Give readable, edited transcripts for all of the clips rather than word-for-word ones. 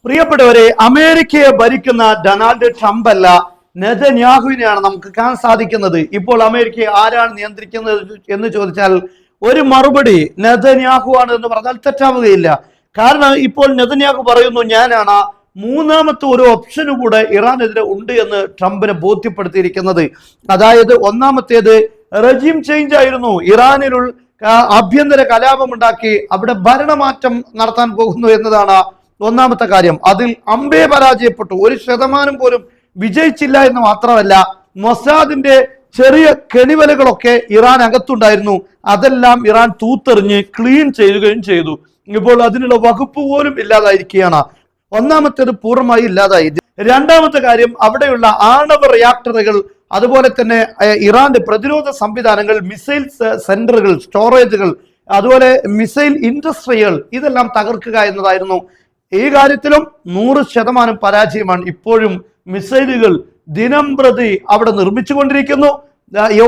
പ്രിയപ്പെട്ടവരെ, അമേരിക്കയെ ഭരിക്കുന്ന ഡൊണാൾഡ് ട്രംപ് അല്ല, നെതന്യാഹുവിനെയാണ് നമുക്ക് കാണാൻ സാധിക്കുന്നത്. ഇപ്പോൾ അമേരിക്കയെ ആരാണ് നിയന്ത്രിക്കുന്നത് എന്ന് ചോദിച്ചാൽ ഒരു മറുപടി നെതന്യാഹു ആണ് എന്ന് പറഞ്ഞാൽ തെറ്റാവുകയില്ല. കാരണം ഇപ്പോൾ നെതന്യാഹു പറയുന്നു, ഞാനാണ് മൂന്നാമത്തെ ഒരു ഓപ്ഷനും കൂടെ ഇറാനെതിരെ ഉണ്ട് എന്ന് ട്രംപിനെ ബോധ്യപ്പെടുത്തിയിരിക്കുന്നത്. അതായത് ഒന്നാമത്തേത് റെജീം ചേഞ്ച് ആയിരുന്നു. ഇറാനിലുള്ള ആഭ്യന്തര കലാപമുണ്ടാക്കി അവിടെ ഭരണമാറ്റം നടത്താൻ പോകുന്നു എന്നതാണ് ഒന്നാമത്തെ കാര്യം. അതിൽ അമ്പേ പരാജയപ്പെട്ടു, 1% പോലും വിജയിച്ചില്ല എന്ന് മാത്രമല്ല, മൊസാദിന്റെ ചെറിയ കെണിവലകളൊക്കെ ഇറാൻ അകത്തുണ്ടായിരുന്നു, അതെല്ലാം ഇറാൻ തൂത്തെറിഞ്ഞ് ക്ലീൻ ചെയ്യുകയും ചെയ്തു. ഇപ്പോൾ അതിനുള്ള വകുപ്പ് പോലും ഇല്ലാതായിരിക്കുകയാണ്. ഒന്നാമത്തേത് പൂർണ്ണമായി ഇല്ലാതായി. രണ്ടാമത്തെ കാര്യം, അവിടെയുള്ള ആണവ റിയാക്ടറുകൾ, അതുപോലെ തന്നെ ഇറാന്റെ പ്രതിരോധ സംവിധാനങ്ങൾ, മിസൈൽ സെന്ററുകൾ, സ്റ്റോറേജുകൾ, അതുപോലെ മിസൈൽ ഇൻഡസ്ട്രികൾ, ഇതെല്ലാം തകർക്കുക എന്നതായിരുന്നു. ഈ കാര്യത്തിലും 100% പരാജയമാണ്. ഇപ്പോഴും മിസൈലുകൾ ദിനം പ്രതി അവിടെ നിർമ്മിച്ചുകൊണ്ടിരിക്കുന്നു.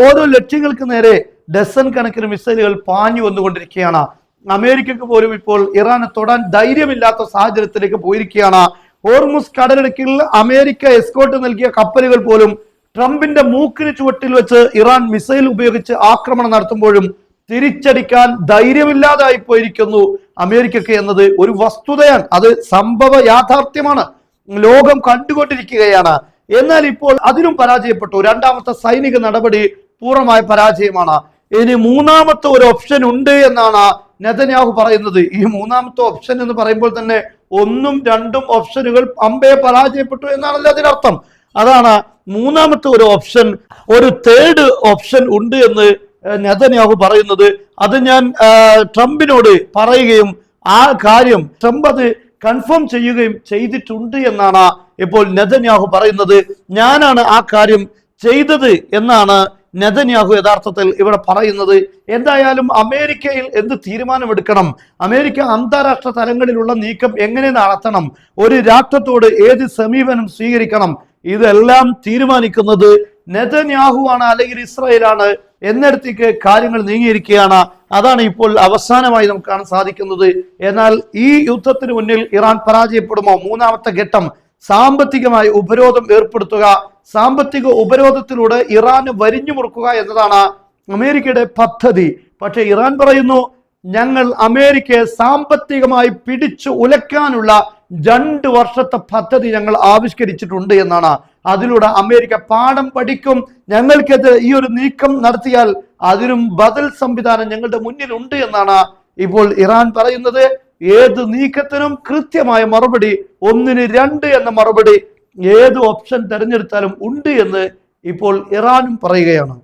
ഓരോ ലക്ഷ്യങ്ങൾക്ക് നേരെ ഡസൻ കണക്കിന് മിസൈലുകൾ പാഞ്ഞു വന്നുകൊണ്ടിരിക്കുകയാണ്. അമേരിക്കക്ക് പോലും ഇപ്പോൾ ഇറാനെ തൊടാൻ ധൈര്യമില്ലാത്ത സാഹചര്യത്തിലേക്ക് പോയിരിക്കുകയാണ്. ഹോർമുസ് കടലിടുക്കിൽ അമേരിക്ക എസ്കോർട്ട് നൽകിയ കപ്പലുകൾ പോലും ട്രംപിന്റെ മൂക്കിന് ചുവട്ടിൽ വെച്ച് ഇറാൻ മിസൈൽ ഉപയോഗിച്ച് ആക്രമണം നടത്തുമ്പോഴും തിരിച്ചടിക്കാൻ ധൈര്യമില്ലാതായി പോയിരിക്കുന്നു അമേരിക്കക്ക് എന്നത് ഒരു വസ്തുതയാണ്. അത് സംഭവ യാഥാർത്ഥ്യമാണ്, ലോകം കണ്ടുകൊണ്ടിരിക്കുകയാണ്. എന്നാൽ ഇപ്പോൾ അതിനും പരാജയപ്പെട്ടു. രണ്ടാമത്തെ സൈനിക നടപടി പൂർണ്ണമായ പരാജയമാണ്. ഇനി മൂന്നാമത്തെ ഒരു ഓപ്ഷൻ ഉണ്ട് എന്നാണ് നെതന്യാഹു പറയുന്നത്. ഈ മൂന്നാമത്തെ ഓപ്ഷൻ എന്ന് പറയുമ്പോൾ തന്നെ 1ഉം 2ഉം ഓപ്ഷനുകൾ അമ്പേ പരാജയപ്പെട്ടു എന്നാണല്ലോ അതിനർത്ഥം. അതാണ് മൂന്നാമത്തെ ഒരു ഓപ്ഷൻ, ഒരു തേർഡ് ഓപ്ഷൻ ഉണ്ട് എന്ന് നെതന്യാഹു പറയുന്നത്. അത് ഞാൻ ട്രംപിനോട് പറയുകയും ആ കാര്യം ട്രംപ് അത് കൺഫേം ചെയ്യുകയും ചെയ്തിട്ടുണ്ട് എന്നാണ് ഇപ്പോൾ നെതന്യാഹു പറയുന്നത്. ഞാനാണ് ആ കാര്യം ചെയ്തത് എന്നാണ് നെതന്യാഹു യഥാർത്ഥത്തിൽ ഇവിടെ പറയുന്നത്. എന്തായാലും അമേരിക്കയിൽ എന്ത് തീരുമാനമെടുക്കണം, അമേരിക്ക അന്താരാഷ്ട്ര തലങ്ങളിലുള്ള നീക്കം എങ്ങനെ നടത്തണം, ഒരു രാഷ്ട്രത്തോട് ഏത് സമീപനം സ്വീകരിക്കണം, ഇതെല്ലാം തീരുമാനിക്കുന്നത് നെതന്യാഹു ആണ് അല്ലെങ്കിൽ ഇസ്രായേലാണ് എന്നിടത്തേക്ക് കാര്യങ്ങൾ നീങ്ങിയിരിക്കുകയാണ്. അതാണ് ഇപ്പോൾ അവസാനമായി നമുക്ക് കാണാൻ സാധിക്കുന്നത്. എന്നാൽ ഈ യുദ്ധത്തിന് മുന്നിൽ ഇറാൻ പരാജയപ്പെടുമോ? മൂന്നാമത്തെ ഘട്ടം സാമ്പത്തികമായി ഉപരോധം ഏർപ്പെടുത്തുക, സാമ്പത്തിക ഉപരോധത്തിലൂടെ ഇറാന് വരിഞ്ഞു മുറുക്കുക എന്നതാണ് അമേരിക്കയുടെ പദ്ധതി. പക്ഷെ ഇറാൻ പറയുന്നു, ഞങ്ങൾ അമേരിക്കയെ സാമ്പത്തികമായി പിടിച്ചു ഉലക്കാനുള്ള 2 വർഷത്തെ പദ്ധതി ഞങ്ങൾ ആവിഷ്കരിച്ചിട്ടുണ്ട് എന്നാണ്. അതിലൂടെ അമേരിക്ക പാഠം പഠിക്കും. ഞങ്ങൾക്കെതിരെ ഈ ഒരു നീക്കം നടത്തിയാൽ അതിനും ബദൽ സംവിധാനം ഞങ്ങളുടെ മുന്നിലുണ്ട് എന്നാണ് ഇപ്പോൾ ഇറാൻ പറയുന്നത്. ഏത് നീക്കത്തിനും കൃത്യമായ മറുപടി, 1ന് 2 എന്ന മറുപടി ഏത് ഓപ്ഷൻ തെരഞ്ഞെടുത്താലും ഉണ്ട് എന്ന് ഇപ്പോൾ ഇറാനും പറയുകയാണ്.